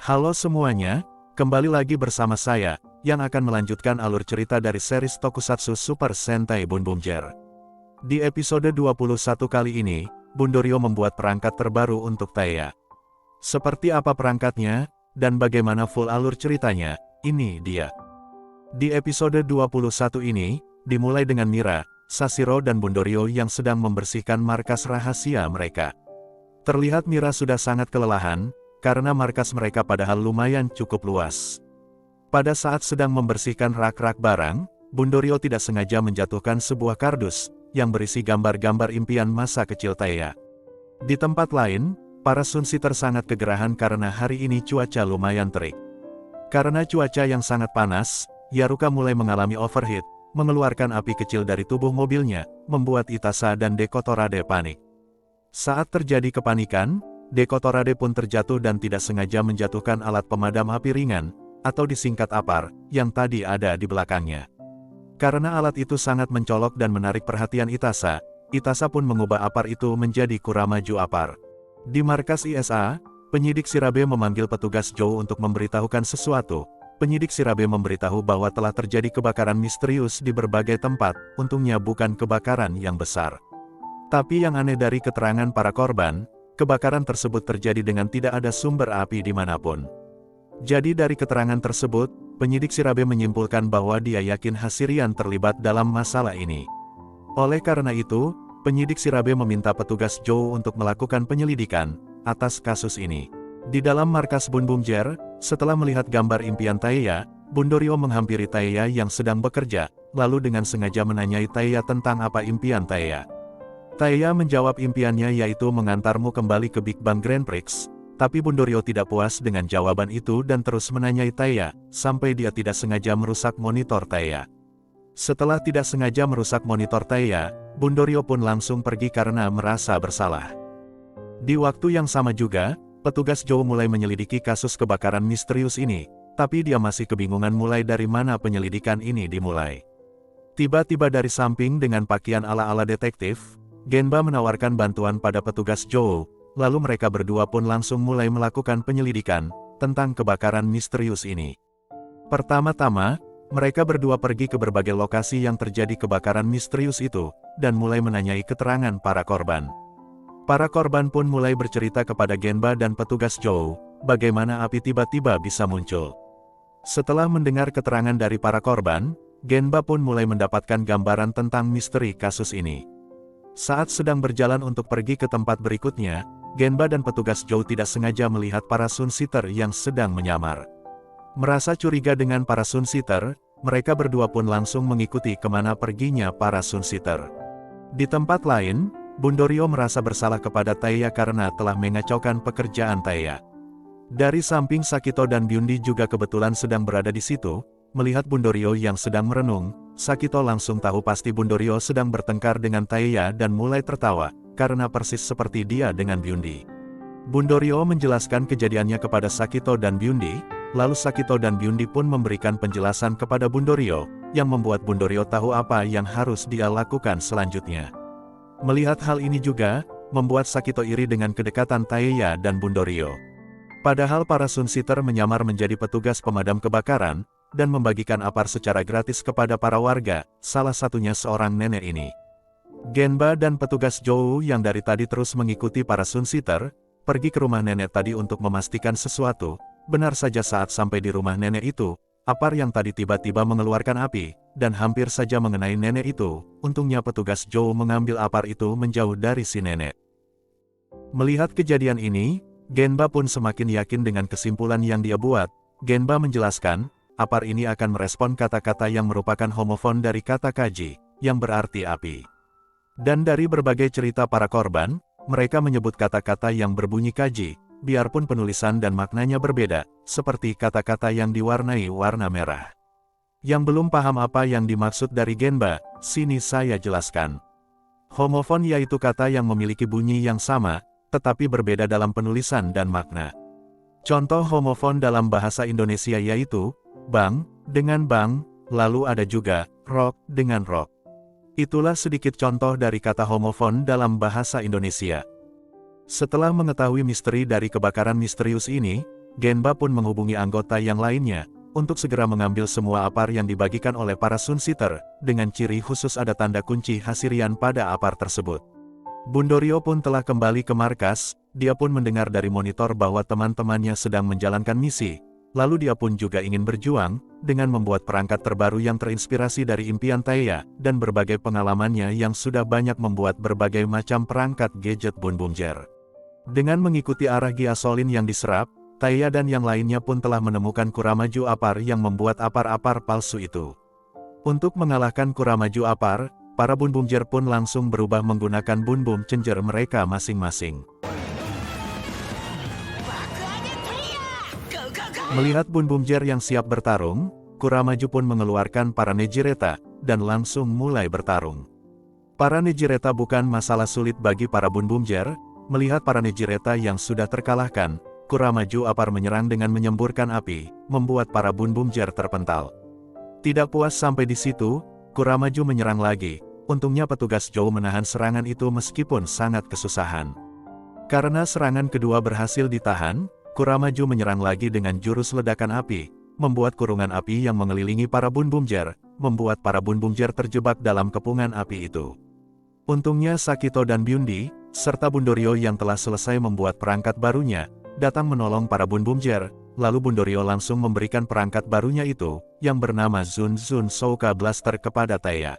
Halo semuanya, kembali lagi bersama saya, yang akan melanjutkan alur cerita dari series Tokusatsu Super Sentai Bunbumjer. Di episode 21 kali ini, Bundorio membuat perangkat terbaru untuk Taya. Seperti apa perangkatnya, dan bagaimana full alur ceritanya, ini dia. Di episode 21 ini, dimulai dengan Mira, Sashiro dan Bundorio yang sedang membersihkan markas rahasia mereka. Terlihat Mira sudah sangat kelelahan, karena markas mereka padahal lumayan cukup luas. Pada saat sedang membersihkan rak-rak barang, Bundorio tidak sengaja menjatuhkan sebuah kardus, yang berisi gambar-gambar impian masa kecil Taya. Di tempat lain, para Sunsitter sangat kegerahan karena hari ini cuaca lumayan terik. Karena cuaca yang sangat panas, Yaruka mulai mengalami overheat, mengeluarkan api kecil dari tubuh mobilnya, membuat Itasa dan Dekotorade panik. Saat terjadi kepanikan, Dekotorade pun terjatuh dan tidak sengaja menjatuhkan alat pemadam api ringan, atau disingkat APAR, yang tadi ada di belakangnya. Karena alat itu sangat mencolok dan menarik perhatian Itasa, Itasa pun mengubah APAR itu menjadi Kuramaju APAR. Di markas ISA, penyidik Shirabe memanggil petugas Joe untuk memberitahukan sesuatu. Penyidik Shirabe memberitahu bahwa telah terjadi kebakaran misterius di berbagai tempat, untungnya bukan kebakaran yang besar. Tapi yang aneh dari keterangan para korban, kebakaran tersebut terjadi dengan tidak ada sumber api dimanapun. Jadi dari keterangan tersebut, penyidik Shirabe menyimpulkan bahwa dia yakin Hashirian terlibat dalam masalah ini. Oleh karena itu, penyidik Shirabe meminta petugas Joe untuk melakukan penyelidikan atas kasus ini. Di dalam markas Bunbumjer, setelah melihat gambar impian Taya, Bundorio menghampiri Taya yang sedang bekerja, lalu dengan sengaja menanyai Taya tentang apa impian Taya. Taya menjawab impiannya yaitu mengantarmu kembali ke Big Bang Grand Prix, tapi Bundorio tidak puas dengan jawaban itu dan terus menanyai Taya, sampai dia tidak sengaja merusak monitor Taya. Setelah tidak sengaja merusak monitor Taya, Bundorio pun langsung pergi karena merasa bersalah. Di waktu yang sama juga, petugas Joe mulai menyelidiki kasus kebakaran misterius ini, tapi dia masih kebingungan mulai dari mana penyelidikan ini dimulai. Tiba-tiba dari samping dengan pakaian ala-ala detektif, Genba menawarkan bantuan pada petugas Joe, lalu mereka berdua pun langsung mulai melakukan penyelidikan tentang kebakaran misterius ini. Pertama-tama, mereka berdua pergi ke berbagai lokasi yang terjadi kebakaran misterius itu, dan mulai menanyai keterangan para korban. Para korban pun mulai bercerita kepada Genba dan petugas Joe, bagaimana api tiba-tiba bisa muncul. Setelah mendengar keterangan dari para korban, Genba pun mulai mendapatkan gambaran tentang misteri kasus ini. Saat sedang berjalan untuk pergi ke tempat berikutnya, Genba dan petugas Joe tidak sengaja melihat para Sunsitter yang sedang menyamar. Merasa curiga dengan para Sunsitter, mereka berdua pun langsung mengikuti kemana perginya para Sunsitter. Di tempat lain, Bundorio merasa bersalah kepada Taya karena telah mengacaukan pekerjaan Taya. Dari samping Sakito dan Byundi juga kebetulan sedang berada di situ. Melihat Bundorio yang sedang merenung, Sakito langsung tahu pasti Bundorio sedang bertengkar dengan Taya dan mulai tertawa, karena persis seperti dia dengan Byundi. Bundorio menjelaskan kejadiannya kepada Sakito dan Byundi, lalu Sakito dan Byundi pun memberikan penjelasan kepada Bundorio, yang membuat Bundorio tahu apa yang harus dia lakukan selanjutnya. Melihat hal ini juga, membuat Sakito iri dengan kedekatan Taya dan Bundorio. Padahal para Sunsitter menyamar menjadi petugas pemadam kebakaran, dan membagikan APAR secara gratis kepada para warga, salah satunya seorang nenek ini. Genba dan petugas Joe yang dari tadi terus mengikuti para Sunsitter, pergi ke rumah nenek tadi untuk memastikan sesuatu. Benar saja saat sampai di rumah nenek itu, APAR yang tadi tiba-tiba mengeluarkan api, dan hampir saja mengenai nenek itu. Untungnya petugas Joe mengambil APAR itu menjauh dari si nenek. Melihat kejadian ini, Genba pun semakin yakin dengan kesimpulan yang dia buat. Genba menjelaskan, APAR ini akan merespon kata-kata yang merupakan homofon dari kata kaji, yang berarti api. Dan dari berbagai cerita para korban, mereka menyebut kata-kata yang berbunyi kaji, biarpun penulisan dan maknanya berbeda, seperti kata-kata yang diwarnai warna merah. Yang belum paham apa yang dimaksud dari Genba, sini saya jelaskan. Homofon yaitu kata yang memiliki bunyi yang sama, tetapi berbeda dalam penulisan dan makna. Contoh homofon dalam bahasa Indonesia yaitu bang dengan bang, lalu ada juga rok dengan rok. Itulah sedikit contoh dari kata homofon dalam bahasa Indonesia. Setelah mengetahui misteri dari kebakaran misterius ini, Genba pun menghubungi anggota yang lainnya, untuk segera mengambil semua apar yang dibagikan oleh para Sun Sitter, dengan ciri khusus ada tanda kunci Hasirian pada apar tersebut. Bundorio pun telah kembali ke markas, dia pun mendengar dari monitor bahwa teman-temannya sedang menjalankan misi, lalu dia pun juga ingin berjuang, dengan membuat perangkat terbaru yang terinspirasi dari impian Taya, dan berbagai pengalamannya yang sudah banyak membuat berbagai macam perangkat gadget Bun Bum Jer. Dengan mengikuti arah Giasolin yang diserap, Taya dan yang lainnya pun telah menemukan Kuramaju Apar yang membuat apar-apar palsu itu. Untuk mengalahkan Kuramaju Apar, para Bun Bum Jer pun langsung berubah menggunakan Bun Bum Changer mereka masing-masing. Melihat Bun Bum Jer yang siap bertarung, Kuramaju pun mengeluarkan para Nejireta, dan langsung mulai bertarung. Para Nejireta bukan masalah sulit bagi para Bun Bum Jer, melihat para Nejireta yang sudah terkalahkan, Kuramaju Apar menyerang dengan menyemburkan api, membuat para Bun Bum Jer terpental. Tidak puas sampai di situ, Kuramaju menyerang lagi. Untungnya petugas Zhou menahan serangan itu meskipun sangat kesusahan. Karena serangan kedua berhasil ditahan, Kuramaju menyerang lagi dengan jurus ledakan api, membuat kurungan api yang mengelilingi para Bun Bum Jer, membuat para Bun Bum Jer terjebak dalam kepungan api itu. Untungnya Sakito dan Byundi, serta Bundorio yang telah selesai membuat perangkat barunya, datang menolong para Bun Bum Jer, lalu Bundorio langsung memberikan perangkat barunya itu, yang bernama Zun Zun Souka Blaster kepada Taya.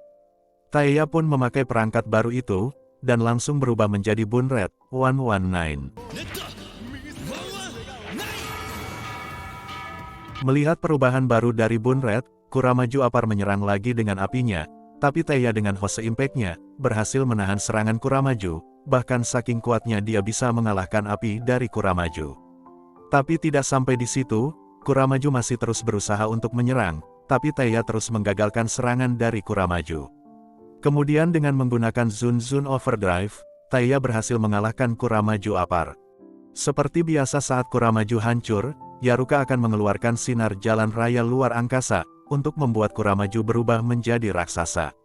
Taya pun memakai perangkat baru itu, dan langsung berubah menjadi Bun Red 119. Melihat perubahan baru dari Bun Red, Kuramaju Apar menyerang lagi dengan apinya, tapi Taya dengan Hose Impact-nya, berhasil menahan serangan Kuramaju, bahkan saking kuatnya dia bisa mengalahkan api dari Kuramaju. Tapi tidak sampai di situ, Kuramaju masih terus berusaha untuk menyerang, tapi Taya terus menggagalkan serangan dari Kuramaju. Kemudian dengan menggunakan Zun Zun Overdrive, Taya berhasil mengalahkan Kuramaju Apar. Seperti biasa saat Kuramaju hancur, Yaruka akan mengeluarkan sinar jalan raya luar angkasa, untuk membuat Kuramaju berubah menjadi raksasa.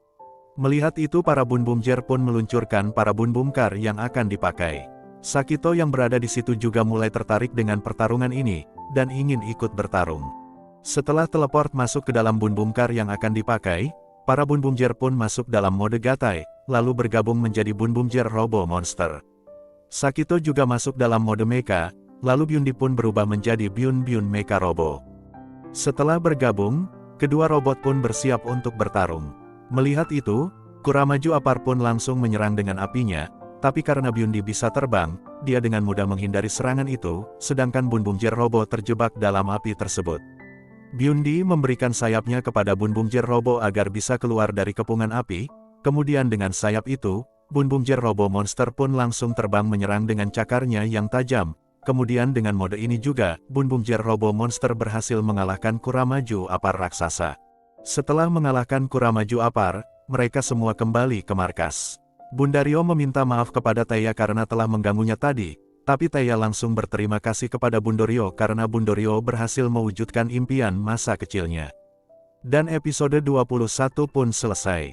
Melihat itu para Bun Bum Jer pun meluncurkan para Bun Bum Car yang akan dipakai. Sakito yang berada di situ juga mulai tertarik dengan pertarungan ini, dan ingin ikut bertarung. Setelah teleport masuk ke dalam Bun Bum Car yang akan dipakai, para Bun Bum Jer pun masuk dalam mode Gatai, lalu bergabung menjadi Bun Bum Jer Robo Monster. Sakito juga masuk dalam mode Mecha, lalu Byundi pun berubah menjadi Byun Byun Mecha Robo. Setelah bergabung, kedua robot pun bersiap untuk bertarung. Melihat itu, Kuramaju Apar pun langsung menyerang dengan apinya, tapi karena Byundi bisa terbang, dia dengan mudah menghindari serangan itu, sedangkan Bun Bum Jer Robo terjebak dalam api tersebut. Byundi memberikan sayapnya kepada Bun Bum Jer Robo agar bisa keluar dari kepungan api, kemudian dengan sayap itu, Bun Bum Jer Robo Monster pun langsung terbang menyerang dengan cakarnya yang tajam. Kemudian dengan mode ini juga, Bun Bum Jer Robo Monster berhasil mengalahkan Kuramaju Apar raksasa. Setelah mengalahkan Kuramaju Apar, mereka semua kembali ke markas. Bundario meminta maaf kepada Taya karena telah mengganggunya tadi, tapi Taya langsung berterima kasih kepada Bundorio karena Bundorio berhasil mewujudkan impian masa kecilnya. Dan episode 21 pun selesai.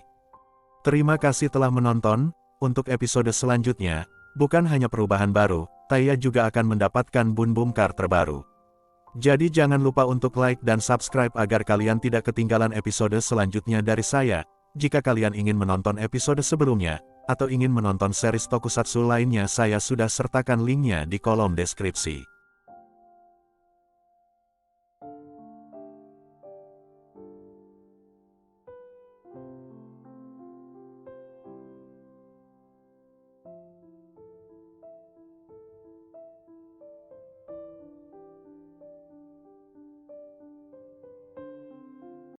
Terima kasih telah menonton. Untuk episode selanjutnya, bukan hanya perubahan baru, Taya juga akan mendapatkan Bun Bum Car terbaru. Jadi jangan lupa untuk like dan subscribe agar kalian tidak ketinggalan episode selanjutnya dari saya. Jika kalian ingin menonton episode sebelumnya, atau ingin menonton series tokusatsu lainnya, saya sudah sertakan linknya di kolom deskripsi.